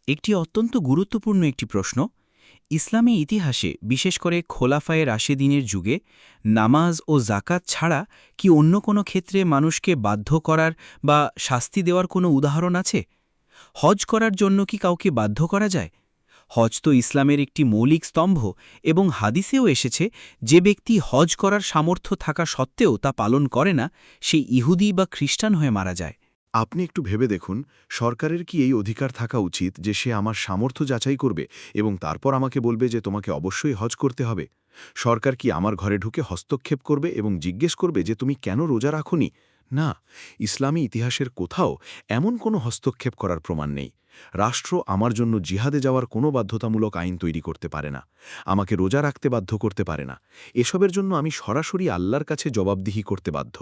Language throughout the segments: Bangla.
একটি অত্যন্ত গুরুত্বপূর্ণ একটি প্রশ্ন। ইসলামী ইতিহাসে বিশেষ করে খোলাফায়ে রাশেদিনের যুগে নামাজ ও জাকাত ছাড়া কি অন্য কোনো ক্ষেত্রে মানুষকে বাধ্য করার বা শাস্তি দেওয়ার কোনো উদাহরণ আছে? হজ করার জন্য কি কাউকে বাধ্য করা যায়? হজ তো ইসলামের একটি মৌলিক স্তম্ভ এবং হাদিসেও এসেছে যে ব্যক্তি হজ করার সামর্থ্য থাকা সত্ত্বেও তা পালন করে না, সে ইহুদি বা খ্রিস্টান হয়ে মারা যায়। আপনি একটু ভেবে দেখুন, সরকারের কি এই অধিকার থাকা উচিত যে সে আমার সামর্থ্য যাচাই করবে এবং তারপর আমাকে বলবে যে তোমাকে অবশ্যই হজ করতে হবে? সরকার কি আমার ঘরে ঢুকে হস্তক্ষেপ করবে এবং জিজ্ঞেস করবে যে তুমি কেন রোজা রাখোনি? না, ইসলামী ইতিহাসের কোথাও এমন কোনো হস্তক্ষেপ করার প্রমাণ নেই। রাষ্ট্র আমার জন্য জিহাদে যাওয়ার কোনো বাধ্যতামূলক আইন তৈরি করতে পারে না, আমাকে রোজা রাখতে বাধ্য করতে পারে না। এসবের জন্য আমি সরাসরি আল্লাহর কাছে জবাবদিহি করতে বাধ্য।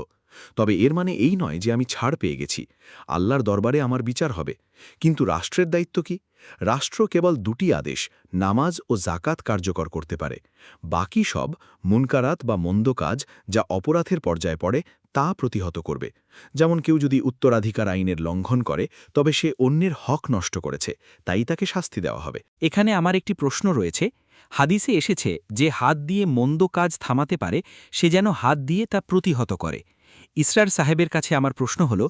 তবে এর মানে এই নয় যে আমি ছাড় পেয়ে গেছি। আল্লাহর দরবারে আমার বিচার হবে। কিন্তু রাষ্ট্রের দায়িত্ব কি? রাষ্ট্র কেবল দুটি আদেশ, নামাজ ও জাকাত কার্যকর করতে পারে। বাকি সব মুনকারাত বা মন্দ কাজ, যা অপরাধের পর্যায়ে পড়ে, তা প্রতিহত করবে। যেমন কেউ যদি উত্তরাধিকার আইনের লঙ্ঘন করে, তবে সে অন্যের হক নষ্ট করেছে, তাই তাকে শাস্তি দেওয়া হবে। এখানে আমার একটি প্রশ্ন রয়েছে। হাদিসে এসেছে যে হাত দিয়ে মন্দ কাজ থামাতে পারে, সে যেন হাত দিয়ে তা প্রতিহত করে। ইসরার সাহেবের কাছে আমার প্রশ্ন হল,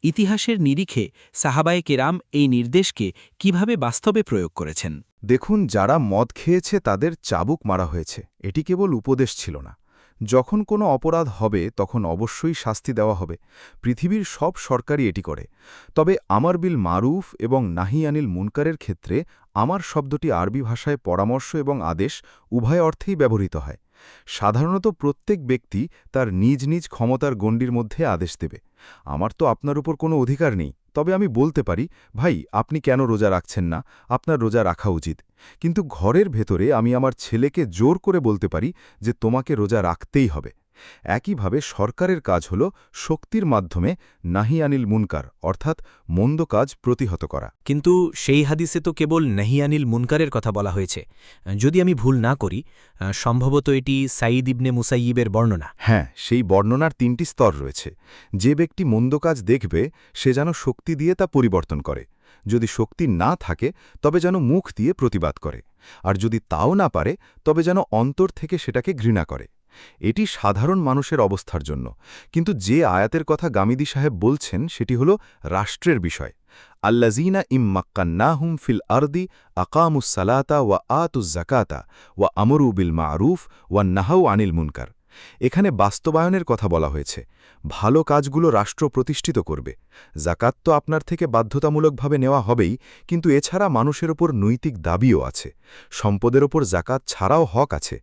ইতিহাসের নিরিখে সাহাবায়ে কেরাম এই নির্দেশকে কিভাবে বাস্তবে প্রয়োগ করেছেন? দেখুন, যারা মদ খেয়েছে তাদের চাবুক মারা হয়েছে, এটি কেবল উপদেশ ছিল না। যখন কোনো অপরাধ হবে তখন অবশ্যই শাস্তি দেওয়া হবে। পৃথিবীর সব সরকারই এটি করে। তবে আমার বিল মারুফ এবং নাহি আনিল মুনকারের ক্ষেত্রে আমার শব্দটি আরবি ভাষায় পরামর্শ এবং আদেশ উভয় অর্থেই ব্যবহৃত হয়। সাধারণত প্রত্যেক ব্যক্তি তার নিজ নিজ ক্ষমতার গণ্ডির মধ্যে আদেশ দেবে। আমার তো আপনার উপর কোনো অধিকার নেই, তবে আমি বলতে পারি, ভাই আপনি কেন রোজা রাখছেন না, আপনার রোজা রাখা উচিত। কিন্তু ঘরের ভেতরে আমি আমার ছেলেকে জোর করে বলতে পারি যে তোমাকে রোজা রাখতেই হবে। একইভাবে সরকারের কাজ হল শক্তির মাধ্যমে নাহি আনিল মুনকার অর্থাৎ মন্দ কাজ প্রতিহত করা। কিন্তু সেই হাদিসে তো কেবল নাহিয়ানিল মুনকারের কথা বলা হয়েছে। যদি আমি ভুল না করি, সম্ভবত এটি সাঈদ ইবনে মুসাইয়িবের বর্ণনা। হ্যাঁ, সেই বর্ণনার ৩টি স্তর রয়েছে। যে ব্যক্তি মন্দ কাজ দেখবে সে যেন শক্তি দিয়ে তা পরিবর্তন করে। যদি শক্তি না থাকে তবে যেন মুখ দিয়ে প্রতিবাদ করে। আর যদি তাও না পারে তবে যেন অন্তর থেকে সেটাকে ঘৃণা করে। এটি সাধারণ মানুষের অবস্থার জন্য। কিন্তু যে আয়াতের কথা গামিদি সাহেব বলছেন সেটি হল রাষ্ট্রের বিষয়। আল্লাযীনা ইম্মাক্কান্নাহুম ফিল আরদি আকামুস সালাতা ওয়া আতুজ জাকাতা ওয়া আমরু বিল মা'রুফ ওয়া নাহাউ আনিল মুনকার। এখানে বাস্তবায়নের কথা বলা হয়েছে। ভালো কাজগুলো রাষ্ট্র প্রতিষ্ঠিত করবে। জাকাত তো আপনার থেকে বাধ্যতামূলকভাবে নেওয়া হবেই, কিন্তু এছাড়া মানুষের ওপর নৈতিক দাবিও আছে। সম্পদের ওপর জাকাত ছাড়াও হক আছে।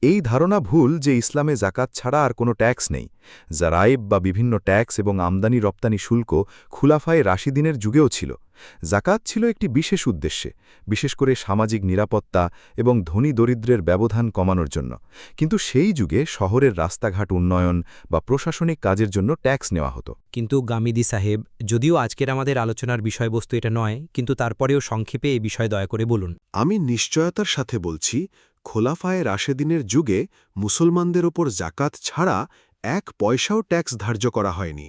এই ধারণা ভুল যে ইসলামে জাকাত ছাড়া আর কোনো ট্যাক্স নেই। জারাইব বা বিভিন্ন ট্যাক্স এবং আমদানি রপ্তানি শুল্ক খুলাফায়ে রাশিদিনের যুগেও ছিল। জাকাত ছিল একটি বিশেষ উদ্দেশ্যে, বিশেষ করে সামাজিক নিরাপত্তা এবং ধনী দরিদ্রের ব্যবধান কমানোর জন্য। কিন্তু সেই যুগে শহরের রাস্তাঘাট উন্নয়ন বা প্রশাসনিক কাজের জন্য ট্যাক্স নেওয়া হতো। কিন্তু গামিদি সাহেব, যদিও আজকের আমাদের আলোচনার বিষয়বস্তু এটা নয়, কিন্তু তারপরেও সংক্ষেপে এই বিষয় দয়া করে বলুন। আমি নিশ্চয়তার সাথে বলছি, খোলাফায়ে রাশেদিনের যুগে মুসলমানদের ওপর জাকাত ছাড়া এক পয়সাও ট্যাক্স ধার্য করা হয়নি।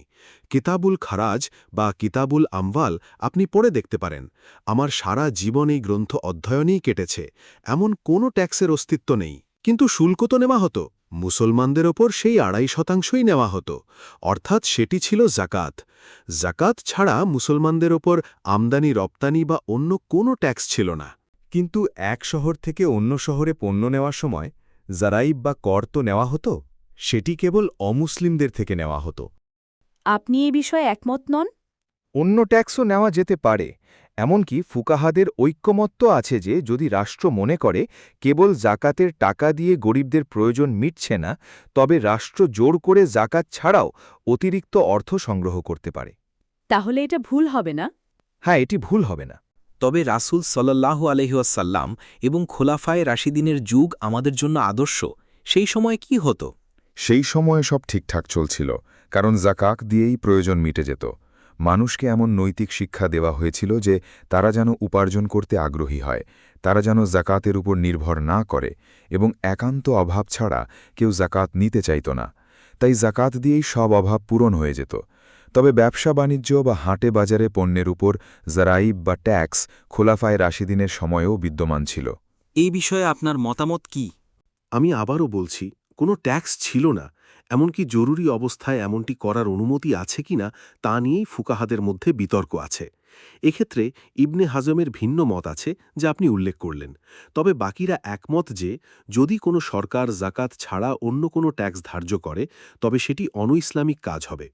কিতাবুল খারাজ বা কিতাবুল আমওয়াল আপনি পড়ে দেখতে পারেন। আমার সারা জীবন এই গ্রন্থ অধ্যয়নেই কেটেছে। এমন কোনো ট্যাক্সের অস্তিত্ব নেই। কিন্তু শুল্ক তো নেওয়া হতো। মুসলমানদের ওপর সেই ২.৫% নেওয়া হতো, অর্থাৎ সেটি ছিল জাকাত। জাকাত ছাড়া মুসলমানদের ওপর আমদানি রপ্তানি বা অন্য কোনো ট্যাক্স ছিল না। কিন্তু এক শহর থেকে অন্য শহরে পণ্য নেওয়ার সময় জারাইব বা কর তো নেওয়া হতো। সেটি কেবল অমুসলিমদের থেকে নেওয়া হতো। আপনি এ বিষয়ে একমত নন? অন্য ট্যাক্সও নেওয়া যেতে পারে। এমনকি ফুকাহাদের ঐক্যমত্য আছে যে যদি রাষ্ট্র মনে করে কেবল জাকাতের টাকা দিয়ে গরিবদের প্রয়োজন মিটছে না, তবে রাষ্ট্র জোর করে জাকাত ছাড়াও অতিরিক্ত অর্থ সংগ্রহ করতে পারে। তাহলে এটা ভুল হবে না? হ্যাঁ, এটি ভুল হবে না। তবে রাসূল সাল্লাল্লাহু আলাইহি ওয়াসাল্লাম এবং খোলাফায়ে রাশিদিনের যুগ আমাদের জন্য আদর্শ। সেই সময় কি হতো? সেই সময়ে সব ঠিকঠাক চলছিল, কারণ জাকাত দিয়েই প্রয়োজন মিটে যেত। মানুষকে এমন নৈতিক শিক্ষা দেওয়া হয়েছিল যে তারা যেন উপার্জন করতে আগ্রহী হয়, তারা যেন জাকাতের উপর নির্ভর না করে, এবং একান্ত অভাব ছাড়া কেউ জাকাত নিতে চাইত না। তাই জাকাত দিয়েই সব অভাব পূরণ হয়ে যেত। তবে ব্যবসা বাণিজ্য বা হাটে বাজারে পণ্যের উপর জারাইব বা ট্যাক্স খোলাফায়ে রাশিদিনের সময়েও বিদ্যমান ছিল। এই বিষয়ে আপনার মতামত কি? আমি আবারও বলছি, কোনো ট্যাক্স ছিল না। এমনকি জরুরি অবস্থায় এমনটি করার অনুমতি আছে কিনা তা নিয়েই ফুকাহাদের মধ্যে বিতর্ক আছে। এক্ষেত্রে ইবনে হাজমের ভিন্ন মত আছে, যা আপনি উল্লেখ করলেন। তবে বাকিরা একমত যে যদি কোনো সরকার জাকাত ছাড়া অন্য কোনো ট্যাক্স ধার্য করে, তবে সেটি অনৈসলামিক কাজ হবে।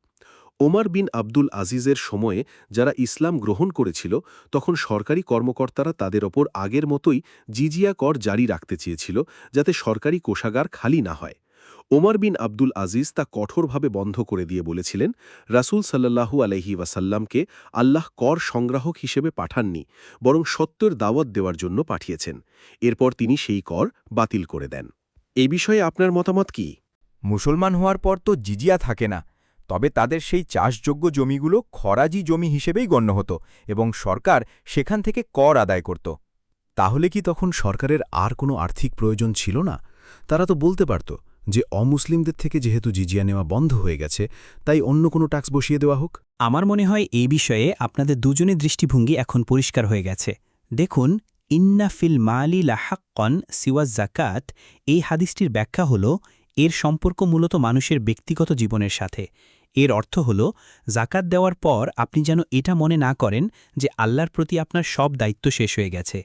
ওমর বিন আব্দুল আজিজের সময়ে যারা ইসলাম গ্রহণ করেছিল, তখন সরকারি কর্মকর্তারা তাদের ওপর আগের মতোই জিজিয়া কর জারি রাখতে চেয়েছিল, যাতে সরকারি কোষাগার খালি না হয়। ওমর বিন আব্দুল আজিজ তা কঠোরভাবে বন্ধ করে দিয়ে বলেছিলেন, রাসূল সাল্লাল্লাহু আলাইহি ওয়াসাল্লামকে আল্লাহ কর সংগ্রাহক হিসেবে পাঠাননি, বরং সত্যের দাওয়াত দেওয়ার জন্য পাঠিয়েছেন। এরপর তিনি সেই কর বাতিল করে দেন। এই বিষয়ে আপনার মতামত কি? মুসলমান হওয়ার পর তো জিজিয়া থাকে না, তবে তাদের সেই চাষযোগ্য জমিগুলো খরাজি জমি হিসেবেই গণ্য হতো এবং সরকার সেখান থেকে কর আদায় করত। তাহলে কি তখন সরকারের আর কোনো আর্থিক প্রয়োজন ছিল না? তারা তো বলতে পারত যে অমুসলিমদের থেকে যেহেতু জিজিয়া নেওয়া বন্ধ হয়ে গেছে, তাই অন্য কোনো ট্যাক্স বসিয়ে দেওয়া হোক। আমার মনে হয় এই বিষয়ে আপনাদের দুজনের দৃষ্টিভঙ্গি এখন পরিষ্কার হয়ে গেছে। দেখুন, ইন্না ফিল মালি লাহাক্কন সিওয়া জাকাত, এই হাদিসটির ব্যাখ্যা হল এর সম্পর্ক মূলত মানুষের ব্যক্তিগত জীবনের সাথে। এর অর্থ হল জাকাত দেওয়ার পর আপনি যেন এটা মনে না করেন যে আল্লাহর প্রতি আপনার সব দায়িত্ব শেষ হয়ে গেছে।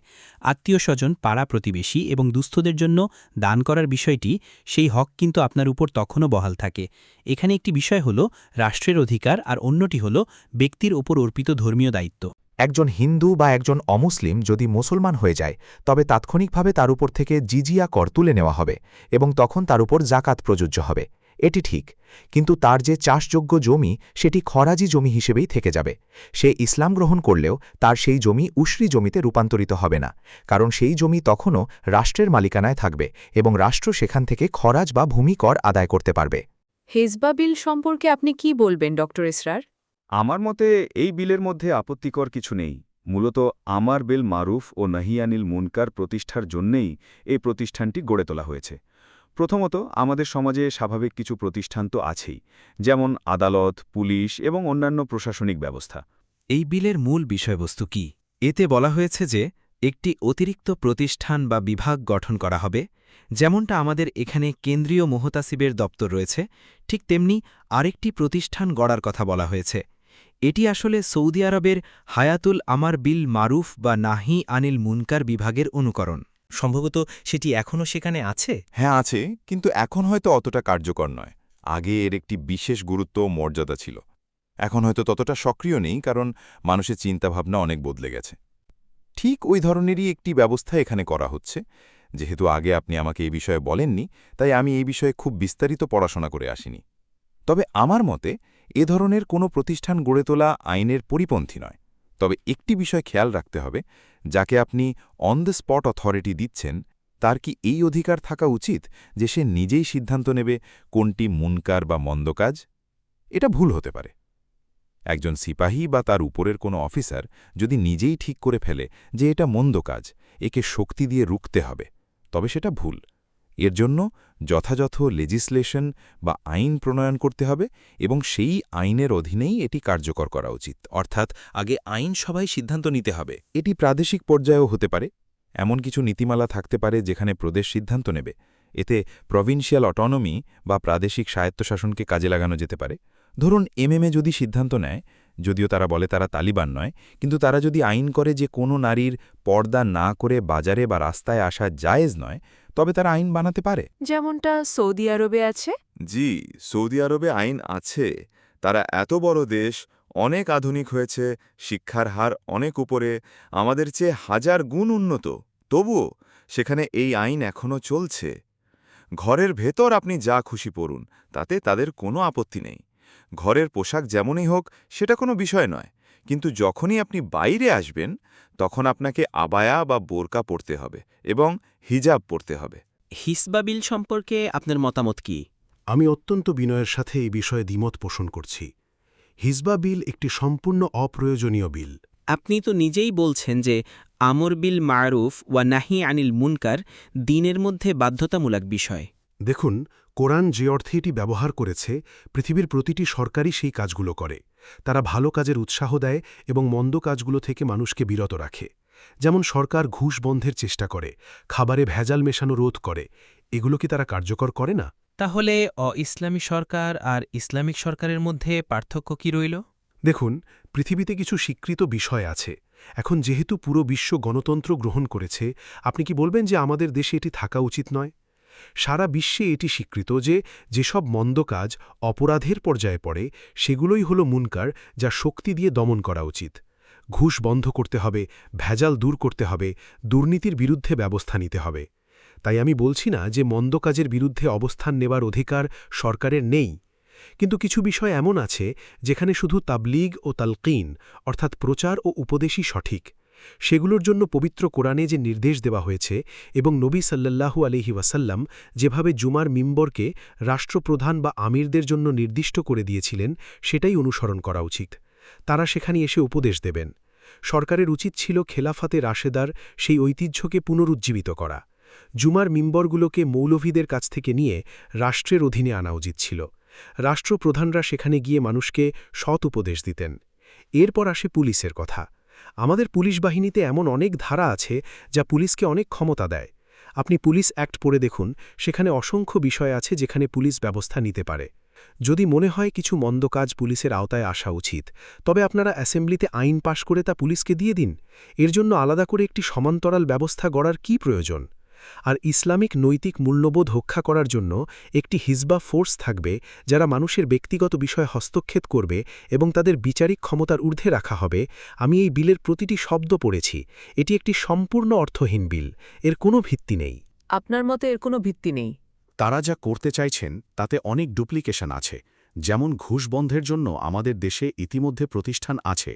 আত্মীয় স্বজন, পাড়া প্রতিবেশী এবং দুস্থদের জন্য দান করার বিষয়টি, সেই হক কিন্তু আপনার উপর তখনও বহাল থাকে। এখানে একটি বিষয় হল রাষ্ট্রের অধিকার, আর অন্যটি হল ব্যক্তির ওপর অর্পিত ধর্মীয় দায়িত্ব। একজন হিন্দু বা একজন অমুসলিম যদি মুসলমান হয়ে যায়, তবে তাৎক্ষণিকভাবে তার উপর থেকে জিজিয়া কর তুলে নেওয়া হবে এবং তখন তার উপর জাকাত প্রযোজ্য হবে। এটি ঠিক, কিন্তু তার যে চাষযোগ্য জমি সেটি খরাজি জমি হিসেবেই থেকে যাবে। সে ইসলাম গ্রহণ করলেও তার সেই জমি উশরি জমিতে রূপান্তরিত হবে না, কারণ সেই জমি তখনও রাষ্ট্রের মালিকানায় থাকবে এবং রাষ্ট্র সেখান থেকে খরাজ বা ভূমি কর আদায় করতে পারবে। হেজবা বিল সম্পর্কে আপনি কি বলবেন, ডক্টর ইসরার? আমার মতে এই বিলের মধ্যে আপত্তিকর কিছু নেই। মূলত আমার বিল মারুফ ও নাহিয়ানিল মুনকার প্রতিষ্ঠার জন্যেই এই প্রতিষ্ঠানটি গড়ে তোলা হয়েছে। প্রথমত, আমাদের সমাজে স্বাভাবিক কিছু প্রতিষ্ঠান তো আছেই, যেমন আদালত, পুলিশ এবং অন্যান্য প্রশাসনিক ব্যবস্থা। এই বিলের মূল বিষয়বস্তু কি? এতে বলা হয়েছে যে একটি অতিরিক্ত প্রতিষ্ঠান বা বিভাগ গঠন করা হবে। যেমনটা আমাদের এখানে কেন্দ্রীয় মোহতাসিবের দপ্তর রয়েছে, ঠিক তেমনি আরেকটি প্রতিষ্ঠান গড়ার কথা বলা হয়েছে। এটি আসলে সৌদি আরবের হায়াতুল আমার বিল মারুফ বা নাহি আনিল মুনকার বিভাগের অনুকরণ। সম্ভবত সেটি এখনও সেখানে আছে। হ্যাঁ আছে, কিন্তু এখন হয়তো অতটা কার্যকর নয়। আগে এর একটি বিশেষ গুরুত্ব ও মর্যাদা ছিল। এখন হয়তো ততটা সক্রিয় নেই, কারণ মানুষের চিন্তাভাবনা অনেক বদলে গেছে। ঠিক ওই ধরনেরই একটি ব্যবস্থা এখানে করা হচ্ছে। যেহেতু আগে আপনি আমাকে এই বিষয়ে বলেননি, তাই আমি এই বিষয়ে খুব বিস্তারিত পড়াশোনা করে আসিনি। তবে আমার মতে এ ধরনের কোনো প্রতিষ্ঠান গড়ে তোলা আইনের পরিপন্থী নয়। তবে একটি বিষয় খেয়াল রাখতে হবে, যাকে আপনি অন দ্য স্পট অথরিটি দিচ্ছেন, তার কি এই অধিকার থাকা উচিত যে সে নিজেই সিদ্ধান্ত নেবে কোনটি মুনকার বা মন্দ কাজ? এটা ভুল হতে পারে। একজন সিপাহী বা তার উপরের কোনো অফিসার যদি নিজেই ঠিক করে ফেলে যে এটা মন্দ কাজ, একে শক্তি দিয়ে রুখতে হবে, তবে সেটা ভুল। এর জন্য যথাযথ লেজিসলেশন বা আইন প্রণয়ন করতে হবে এবং সেই আইনের অধীনেই এটি কার্যকর করা উচিত। অর্থাৎ আগে আইন সভায় সিদ্ধান্ত নিতে হবে। এটি প্রাদেশিক পর্যায়েও হতে পারে। এমন কিছু নীতিমালা থাকতে পারে যেখানে প্রদেশ সিদ্ধান্ত নেবে। এতে প্রভিন্সিয়াল অটোনমি বা প্রাদেশিক স্বায়ত্তশাসনকে কাজে লাগানো যেতে পারে। ধরুন এমএমএ যদি সিদ্ধান্ত নেয়, যদিও তারা বলে তারা তালিবান নয়, কিন্তু তারা যদি আইন করে যে কোনো নারীর পর্দা না করে বাজারে বা রাস্তায় আসা জায়েজ নয়, তবে তারা আইন বানাতে পারে। যেমনটা সৌদি আরবে আছে। জি, সৌদি আরবে আইন আছে। তারা এত বড় দেশ, অনেক আধুনিক হয়েছে, শিক্ষার হার অনেক উপরে, আমাদের চেয়ে 1000 গুণ উন্নত। তবুও সেখানে এই আইন এখনও চলছে। ঘরের ভেতর আপনি যা খুশি পড়ুন, তাতে তাদের কোনো আপত্তি নেই। ঘরের পোশাক যেমনই হোক, সেটা কোনো বিষয় নয়। কিন্তু যখনই আপনি বাইরে আসবেন, তখন আপনাকে আবায়া বা বোরকা পরতে হবে এবং হিজাব পরতে হবে। হিসবা বিল সম্পর্কে আপনার মতামত কি? আমি অত্যন্ত বিনয়ের সাথে এই বিষয়ে দ্বিমত পোষণ করছি। হিজবা বিল একটি সম্পূর্ণ অপ্রয়োজনীয় বিল। আপনি তো নিজেই বলছেন যে আমর বিল মারুফ ওয়া নাহি আনিল মুনকার দ্বীনের মধ্যে বাধ্যতামূলক বিষয়। দেখুন, কোরআন যে অর্থে এটি ব্যবহার করেছে, পৃথিবীর প্রতিটি সরকারই সেই কাজগুলো করে। তারা ভালো কাজের উৎসাহ দেয় এবং মন্দ কাজগুলো থেকে মানুষকে বিরত রাখে। যেমন সরকার ঘুষ বন্ধের চেষ্টা করে, খাবারে ভেজাল মেশানো রোধ করে। এগুলো কি তারা কার্যকর করে না? তাহলে ইসলামী সরকার আর ইসলামিক সরকারের মধ্যে পার্থক্য কি রইল? দেখুন, পৃথিবীতে কিছু স্বীকৃত বিষয় আছে। এখন যেহেতু পুরো বিশ্ব গণতন্ত্র গ্রহণ করেছে, আপনি কি বলবেন যে আমাদের দেশে এটি থাকা উচিত নয়? সারা বিশ্বে এটি স্বীকৃত যে যেসব মন্দ কাজ অপরাধের পর্যায়ে পড়ে সেগুলোই হল মুনকার, যা শক্তি দিয়ে দমন করা উচিত। ঘুষ বন্ধ করতে হবে, ভেজাল দূর করতে হবে, দুর্নীতির বিরুদ্ধে ব্যবস্থা নিতে হবে। তাই আমি বলছি না যে মন্দ কাজের বিরুদ্ধে অবস্থান নেবার অধিকার সরকারের নেই, কিন্তু কিছু বিষয় এমন আছে যেখানে শুধু তাবলীগ ও তালকিন অর্থাৎ প্রচার ও উপদেশই সঠিক। সেগুলোর জন্য পবিত্র কোরআনে যে নির্দেশ দেওয়া হয়েছে এবং নবী সাল্লাল্লাহু আলাইহি ওয়াসাল্লাম যেভাবে জুমার মিম্বরকে রাষ্ট্রপ্রধান বা আমিরদের জন্য নির্দিষ্ট করে দিয়েছিলেন, সেটাই অনুসরণ করা উচিত। তারা সেখানে এসে উপদেশ দেবেন। সরকারের উচিত ছিল খেলাফাতে রাশেদার সেই ঐতিহ্যকে পুনরুজ্জীবিত করা। জুমার মিম্বরগুলোকে মৌলভীদের কাছ থেকে নিয়ে রাষ্ট্রের অধীনে আনা উচিত ছিল। রাষ্ট্রপ্রধানরা সেখানে গিয়ে মানুষকে সৎ উপদেশ দিতেন। এরপর আসে পুলিশের কথা। আমাদের পুলিশ বাহিনীতে এমন অনেক ধারা আছে যা পুলিশকে অনেক ক্ষমতা দেয়। আপনি পুলিশ অ্যাক্ট পড়ে দেখুন, সেখানে অসংখ্য বিষয় আছে যেখানে পুলিশ ব্যবস্থা নিতে পারে। যদি মনে হয় কিছু মন্দ কাজ পুলিশের আওতায় আসা উচিত, তবে আপনারা অ্যাসেম্বলিতে আইন পাশ করে তা পুলিশকে দিয়ে দিন। এর জন্য আলাদা করে একটি সমান্তরাল ব্যবস্থা গড়ার কী প্রয়োজন? আর ইসলামিক নৈতিক মূল্যবোধ রক্ষা করার জন্য একটি হিজবা ফোর্স থাকবে, যারা মানুষের ব্যক্তিগত বিষয়ে হস্তক্ষেপ করবে এবং তাদের বিচারিক ক্ষমতার ঊর্ধ্বে রাখা হবে। আমি এই বিলের প্রতিটি শব্দ পড়েছি। এটি একটি সম্পূর্ণ অর্থহীন বিল, এর কোনো ভিত্তি নেই। আপনার মতে এর কোনো ভিত্তি নেই? তারা যা করতে চাইছেন তাতে অনেক ডুপ্লিকেশন আছে। যেমন ঘুষ বন্ধের জন্য আমাদের দেশে ইতিমধ্যে প্রতিষ্ঠান আছে।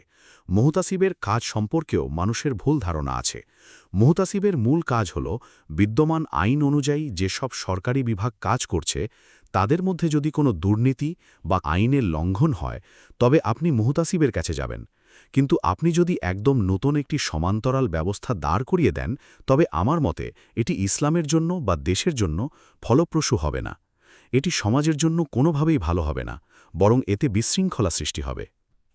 মুহতাসিবের কাজ সম্পর্কেও মানুষের ভুল ধারণা আছে। মুহতাসিবের মূল কাজ হল বিদ্যমান আইন অনুযায়ী যেসব সরকারি বিভাগ কাজ করছে তাদের মধ্যে যদি কোনো দুর্নীতি বা আইনের লঙ্ঘন হয়, তবে আপনি মুহতাসিবের কাছে যাবেন। কিন্তু আপনি যদি একদম নতুন একটি সমান্তরাল ব্যবস্থা দাঁড় করিয়ে দেন, তবে আমার মতে এটি ইসলামের জন্য বা দেশের জন্য ফলপ্রসূ হবে না। এটি সমাজের জন্য কোনোভাবেই ভালো হবে না, বরং এতে বিশৃঙ্খলা সৃষ্টি হবে।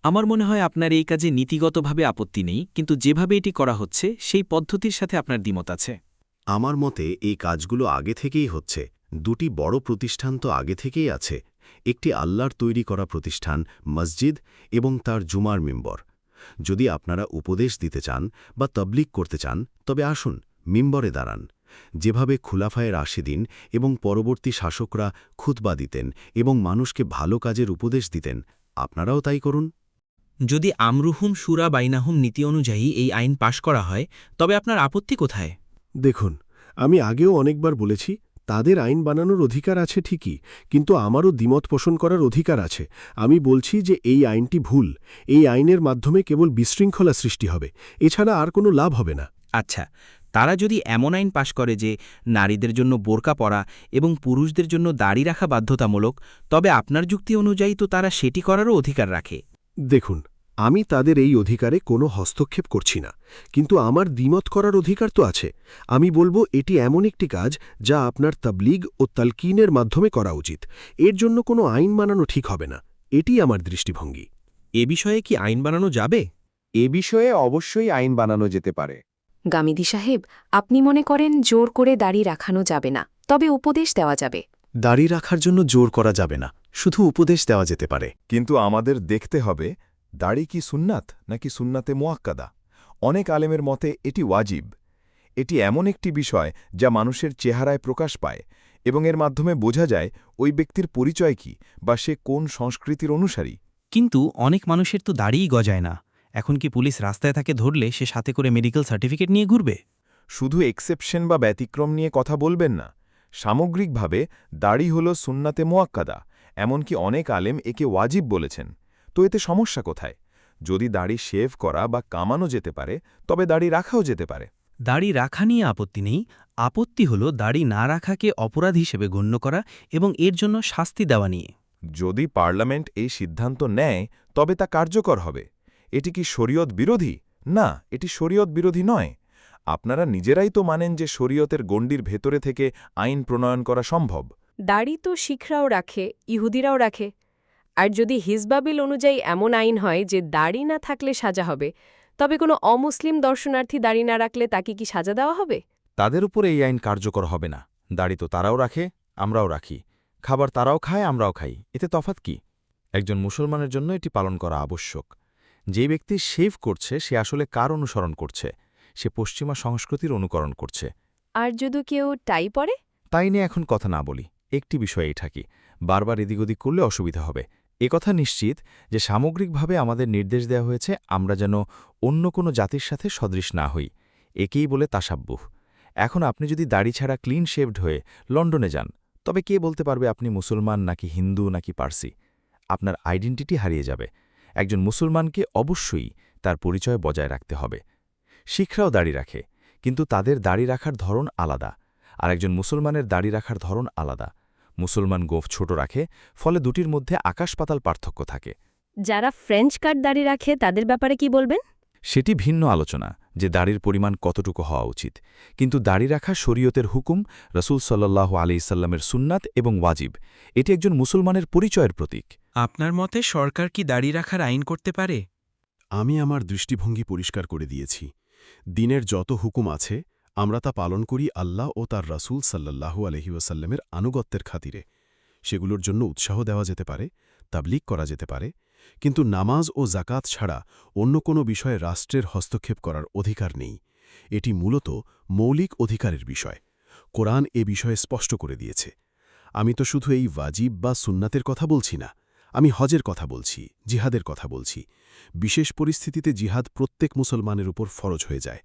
আমার মনে হয় আপনার এই কাজে নীতিগতভাবে আপত্তি নেই, কিন্তু যেভাবে এটি করা হচ্ছে সেই পদ্ধতির সাথে আপনার দ্বিমত আছে। আমার মতে এই কাজগুলো আগে থেকেই হচ্ছে। দুটি বড় প্রতিষ্ঠান তো আগে থেকেই আছে। একটি আল্লাহর তৈরি করা প্রতিষ্ঠান মসজিদ এবং তার জুমার মিম্বর। যদি আপনারা উপদেশ দিতে চান বা তবলিগ করতে চান, তবে আসুন মিম্বরে দাঁড়ান। যেভাবে খুলাফায়ে রাশেদিন এবং পরবর্তী শাসকরা খুতবা দিতেন এবং মানুষকে ভালো কাজের উপদেশ দিতেন, আপনারাও তাই করুন। যদি আমরুহুম শুরা বাইনাহুম নীতি অনুযায়ী এই আইন পাশ করা হয়, তবে আপনার আপত্তি কোথায়? দেখুন, আমি আগেও অনেকবার বলেছি, তাদের আইন বানানোর অধিকার আছে ঠিকই, কিন্তু আমারও দ্বিমত পোষণ করার অধিকার আছে। আমি বলছি যে এই আইনটি ভুল। এই আইনের মাধ্যমে কেবল বিশৃঙ্খলা সৃষ্টি হবে, এছাড়া আর কোনো লাভ হবে না। আচ্ছা, তারা যদি এমন আইন পাশ করে যে নারীদের জন্য বোরকা পরা এবং পুরুষদের জন্য দাড়ি রাখা বাধ্যতামূলক, তবে আপনার যুক্তি অনুযায়ী তো তারা সেটি করারও অধিকার রাখে। দেখুন, আমি তাদের এই অধিকারে কোনো হস্তক্ষেপ করছি না, কিন্তু আমার দ্বিমত করার অধিকার তো আছে। আমি বলবো এটি এমন একটি কাজ যা আপনার তাবলীগ ও তালকিনের মাধ্যমে করা উচিত। এর জন্য কোনো আইন বানানো ঠিক হবে না। এটি আমার দৃষ্টিভঙ্গি। এ বিষয়ে কি আইন বানানো যাবে? এ বিষয়ে অবশ্যই আইন বানানো যেতে পারে। গামিদি সাহেব, আপনি মনে করেন জোর করে দাড়ি রাখানো যাবে না, তবে উপদেশ দেওয়া যাবে? দাড়ি রাখার জন্য জোর করা যাবে না, শুধু উপদেশ দেওয়া যেতে পারে। কিন্তু আমাদের দেখতে হবে দাড়ি কি সুন্নাত নাকি সুন্নাতে মুআক্কাদা। অনেক আলেমের মতে এটি ওয়াজিব। এটি এমন একটি বিষয় যা মানুষের চেহারায় প্রকাশ পায় এবং এর মাধ্যমে বোঝা যায় ওই ব্যক্তির পরিচয় কি বা সে কোন সংস্কৃতির অনুসারী। কিন্তু অনেক মানুষের তো দাড়িই গজায় না। এখন কি পুলিশ রাস্তায় তাকে ধরলে সে সাথে করে মেডিকেল সার্টিফিকেট নিয়ে ঘুরবে? শুধু এক্সেপশন বা ব্যতিক্রম নিয়ে কথা বলবেন না। সামগ্রিকভাবে দাড়ি হল সুন্নাতে মুআক্কাদা, এমনকি অনেক আলেম একে ওয়াজিব বলেছেন। তো এতে সমস্যা কোথায়? যদি দাড়ি শেভ করা বা কামানো যেতে পারে, তবে দাড়ি রাখাও যেতে পারে। দাড়ি রাখা নিয়ে আপত্তি নেই। আপত্তি হল দাড়ি না রাখাকে অপরাধ হিসেবে গণ্য করা এবং এর জন্য শাস্তি দেওয়া নিয়ে। যদি পার্লামেন্ট এই সিদ্ধান্ত নেয়, তবে তা কার্যকর হবে। এটি কি শরীয়ত বিরোধী? না, এটি শরীয়ত বিরোধী নয়। আপনারা নিজেরাই তো মানেন যে শরীয়তের গণ্ডির ভেতরে থেকে আইন প্রণয়ন করা সম্ভব। দাড়ি তো শিখরাও রাখে, ইহুদিরাও রাখে। আর যদি হিজবা বিল অনুযায়ী এমন আইন হয় যে দাড়ি না থাকলে সাজা হবে, তবে কোনো অমুসলিম দর্শনার্থী দাড়ি না রাখলে তাকে কি সাজা দেওয়া হবে? তাদের উপর এই আইন কার্যকর হবে না। দাড়ি তো তারাও রাখে, আমরাও রাখি। খাবার তারাও খায়, আমরাও খাই। এতে তফাৎ কি? একজন মুসলমানের জন্য এটি পালন করা আবশ্যক। যে ব্যক্তি শেভ করছে সে আসলে কার অনুসরণ করছে? সে পশ্চিমা সংস্কৃতির অনুকরণ করছে। আর যদি কেউ টাই পরে? তাই নিয়ে এখন কথা না বলি, একটি বিষয়েই থাকি। বারবার এদিক ওদিক করলে অসুবিধা হবে। একথা নিশ্চিত যে সামগ্রিকভাবে আমাদের নির্দেশ দেওয়া হয়েছে আমরা যেন অন্য কোনো জাতির সাথে সদৃশ না হই। একেই বলে তাসাব্বুহ। এখন আপনি যদি দাড়ি ছাড়া ক্লিন শেভড হয়ে লন্ডনে যান, তবে কে বলতে পারবে আপনি মুসলমান নাকি হিন্দু নাকি পার্সি? আপনার আইডেন্টিটি হারিয়ে যাবে। একজন মুসলমানকে অবশ্যই তার পরিচয় বজায় রাখতে হবে। শিখরাও দাড়ি রাখে, কিন্তু তাদের দাড়ি রাখার ধরন আলাদা, আর একজন মুসলমানের দাড়ি রাখার ধরন আলাদা। মুসলমান গোঁফ ছোট রাখে, ফলে দুটির মধ্যে আকাশ-পাতাল পার্থক্য থাকে। যারা ফ্রেঞ্চ কাট দাড়ি রাখে তাদের ব্যাপারে কি বলবেন? সেটি ভিন্ন আলোচনা যে দাড়ির পরিমাণ কতটুকু হওয়া উচিত, কিন্তু দাড়ি রাখা শরীয়তের হুকুম, রাসূল সাল্লাল্লাহু আলাইহি সাল্লামের সুন্নাত এবং ওয়াজিব। এটি একজন মুসলমানের পরিচয়ের প্রতীক। আপনার মতে সরকার কি দাড়ি রাখার আইন করতে পারে? আমি আমার দৃষ্টিভঙ্গি পরিষ্কার করে দিয়েছি। দিনের যত হুকুম আছে আমরা তা পালন করি আল্লাহ ও তার রাসূল সাল্লাল্লাহু আলাইহি ওয়াসাল্লামের আনুগত্যের খাতিরে। সেগুলোর জন্য উৎসাহ দেওয়া যেতে পারে, তাবলীগ করা যেতে পারে, কিন্তু নামাজ ও জাকাত ছাড়া অন্য কোনো বিষয়ে রাষ্ট্রের হস্তক্ষেপ করার অধিকার নেই। এটি মূলত মৌলিক অধিকারের বিষয়। কোরআন এ বিষয়ে স্পষ্ট করে দিয়েছে। আমি তো শুধু এই ওয়াজিব বা সুন্নাতের কথা বলছি না, আমি হজের কথা বলছি, জিহাদের কথা বলছি। বিশেষ পরিস্থিতিতে জিহাদ প্রত্যেক মুসলমানের উপর ফরজ হয়ে যায়।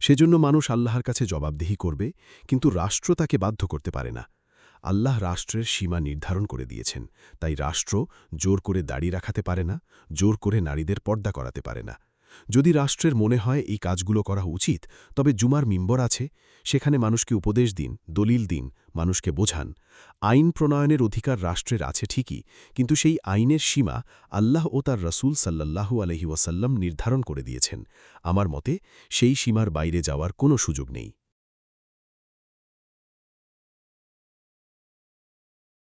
সেজন্য মানুষ আল্লাহর কাছে জবাবদিহি করবে, কিন্তু রাষ্ট্র তাকে বাধ্য করতে পারে না। আল্লাহ রাষ্ট্রের সীমা নির্ধারণ করে দিয়েছেন, তাই রাষ্ট্র জোর করে দাড়ি রাখাতে পারে না, জোর করে নারীদের পর্দা করাতে পারে না। যদি রাষ্ট্রের মনে হয় এই কাজগুলো করা উচিত, তবে জুমার মিম্বর আছে, সেখানে মানুষকে উপদেশ দিন, দলিল দিন, মানুষকে বোঝান। আইন প্রণয়নের অধিকার রাষ্ট্রের আছে ঠিকই, কিন্তু সেই আইনের সীমা আল্লাহ ও তার রাসূল সাল্লাল্লাহু আলাইহি ওয়াসাল্লাম নির্ধারণ করে দিয়েছেন। আমার মতে সেই সীমার বাইরে যাওয়ার কোনো সুযোগ নেই।